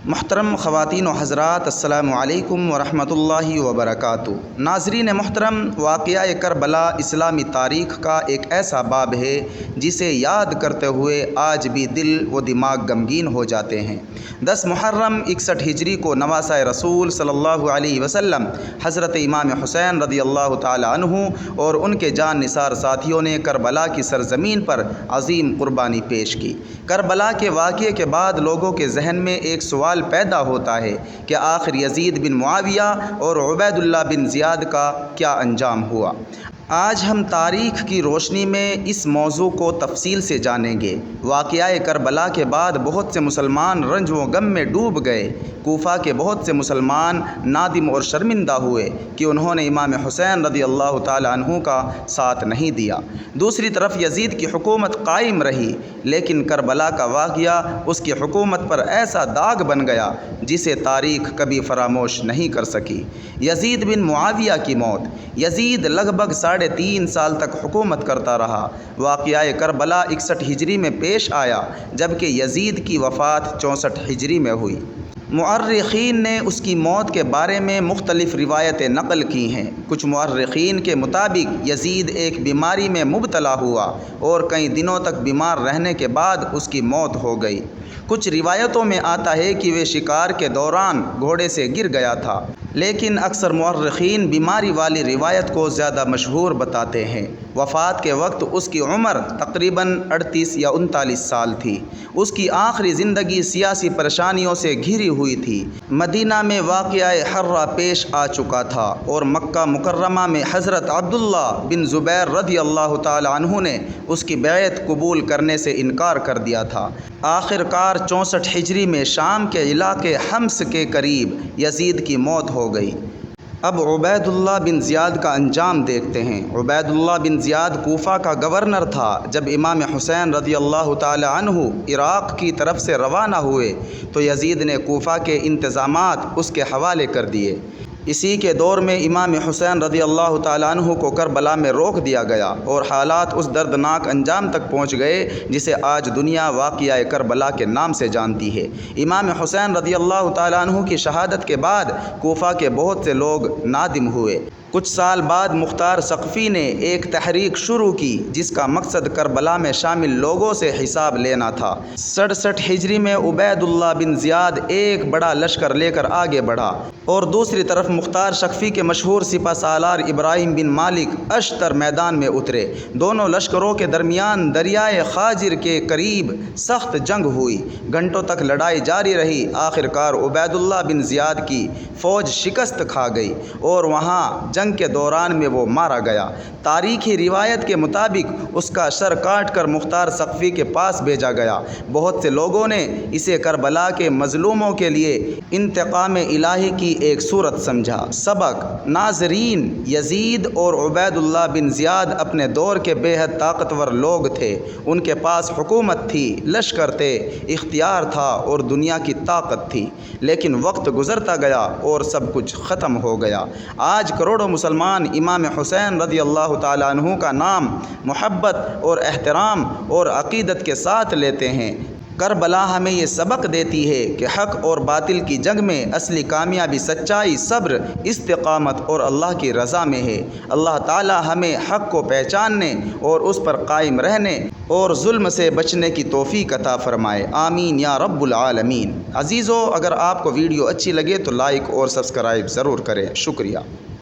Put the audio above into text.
محترم خواتین و حضرات، السلام علیکم ورحمۃ اللہ وبرکاتہ۔ ناظرین محترم، واقعہ کربلا اسلامی تاریخ کا ایک ایسا باب ہے جسے یاد کرتے ہوئے آج بھی دل و دماغ غمگین ہو جاتے ہیں۔ 10 محرم 61 ہجری کو نواسۂ رسول صلی اللہ علیہ وسلم حضرت امام حسین رضی اللہ تعالی عنہ اور ان کے جان نثار ساتھیوں نے کربلا کی سرزمین پر عظیم قربانی پیش کی۔ کربلا کے واقعے کے بعد لوگوں کے ذہن میں ایک سوال پیدا ہوتا ہے کہ آخر یزید بن معاویہ اور عبید اللہ بن زیاد کا کیا انجام ہوا۔ آج ہم تاریخ کی روشنی میں اس موضوع کو تفصیل سے جانیں گے۔ واقعہ کربلا کے بعد بہت سے مسلمان رنج و غم میں ڈوب گئے۔ کوفہ کے بہت سے مسلمان نادم اور شرمندہ ہوئے کہ انہوں نے امام حسین رضی اللہ تعالی عنہ کا ساتھ نہیں دیا۔ دوسری طرف یزید کی حکومت قائم رہی، لیکن کربلا کا واقعہ اس کی حکومت پر ایسا داغ بن گیا جسے تاریخ کبھی فراموش نہیں کر سکی۔ یزید بن معاویہ کی موت۔ یزید لگ بھگ 3.5 سال تک حکومت کرتا رہا۔ واقعہ کربلا 61 ہجری میں پیش آیا، جبکہ یزید کی وفات 64 ہجری میں ہوئی۔ مؤرخین نے اس کی موت کے بارے میں مختلف روایتیں نقل کی ہیں۔ کچھ مؤرخین کے مطابق یزید ایک بیماری میں مبتلا ہوا اور کئی دنوں تک بیمار رہنے کے بعد اس کی موت ہو گئی۔ کچھ روایتوں میں آتا ہے کہ وہ شکار کے دوران گھوڑے سے گر گیا تھا، لیکن اکثر مؤرخین بیماری والی روایت کو زیادہ مشہور بتاتے ہیں۔ وفات کے وقت اس کی عمر تقریباً 38 یا 39 سال تھی۔ اس کی آخری زندگی سیاسی پریشانیوں سے گھری ہوئی تھی۔ مدینہ میں واقعہ حرہ پیش آ چکا تھا اور مکہ مکرمہ میں حضرت عبداللہ بن زبیر رضی اللہ تعالی عنہ نے اس کی بیعت قبول کرنے سے انکار کر دیا تھا۔ آخر کار 64 ہجری میں شام کے علاقے حمص کے قریب یزید کی موت ہو گئی۔ اب عبید اللہ بن زیاد کا انجام دیکھتے ہیں۔ عبید اللہ بن زیاد کوفہ کا گورنر تھا جب امام حسین رضی اللہ تعالی عنہ عراق کی طرف سے روانہ ہوئے تو یزید نے کوفہ کے انتظامات اس کے حوالے کر دیے۔ اسی کے دور میں امام حسین رضی اللہ تعالی عنہ کو کربلا میں روک دیا گیا اور حالات اس دردناک انجام تک پہنچ گئے جسے آج دنیا واقعہ کربلا کے نام سے جانتی ہے۔ امام حسین رضی اللہ تعالی عنہ کی شہادت کے بعد کوفہ کے بہت سے لوگ نادم ہوئے۔ کچھ سال بعد مختار ثقفی نے ایک تحریک شروع کی جس کا مقصد کربلا میں شامل لوگوں سے حساب لینا تھا۔ 67 ہجری میں عبید اللہ بن زیاد ایک بڑا لشکر لے کر آگے بڑھا اور دوسری طرف مختار ثقفی کے مشہور سپہ سالار ابراہیم بن مالک اشتر میدان میں اترے۔ دونوں لشکروں کے درمیان دریائے خاجر کے قریب سخت جنگ ہوئی۔ گھنٹوں تک لڑائی جاری رہی۔ آخر کار عبید اللہ بن زیاد کی فوج شکست کھا گئی اور وہاں جنگ کے دوران میں وہ مارا گیا۔ تاریخی روایت کے مطابق اس کا سر کاٹ کر مختار ثقفی کے پاس بھیجا گیا۔ بہت سے لوگوں نے اسے کربلا کے مظلوموں کے لیے انتقام الہی کی ایک صورت سمجھا۔ سبق: ناظرین، یزید اور عبید اللہ بن زیاد اپنے دور کے بے حد طاقتور لوگ تھے۔ ان کے پاس حکومت تھی، لشکر تھے، اختیار تھا اور دنیا کی طاقت تھی، لیکن وقت گزرتا گیا اور سب کچھ ختم ہو گیا۔ آج کروڑوں مسلمان امام حسین رضی اللہ تعالی عنہ کا نام محبت اور احترام اور عقیدت کے ساتھ لیتے ہیں۔ کربلا ہمیں یہ سبق دیتی ہے کہ حق اور باطل کی جنگ میں اصلی کامیابی سچائی، صبر، استقامت اور اللہ کی رضا میں ہے۔ اللہ تعالی ہمیں حق کو پہچاننے اور اس پر قائم رہنے اور ظلم سے بچنے کی توفیق عطا فرمائے۔ آمین یا رب العالمین۔ عزیزو، اگر آپ کو ویڈیو اچھی لگے تو لائک اور سبسکرائب ضرور کریں۔ شکریہ۔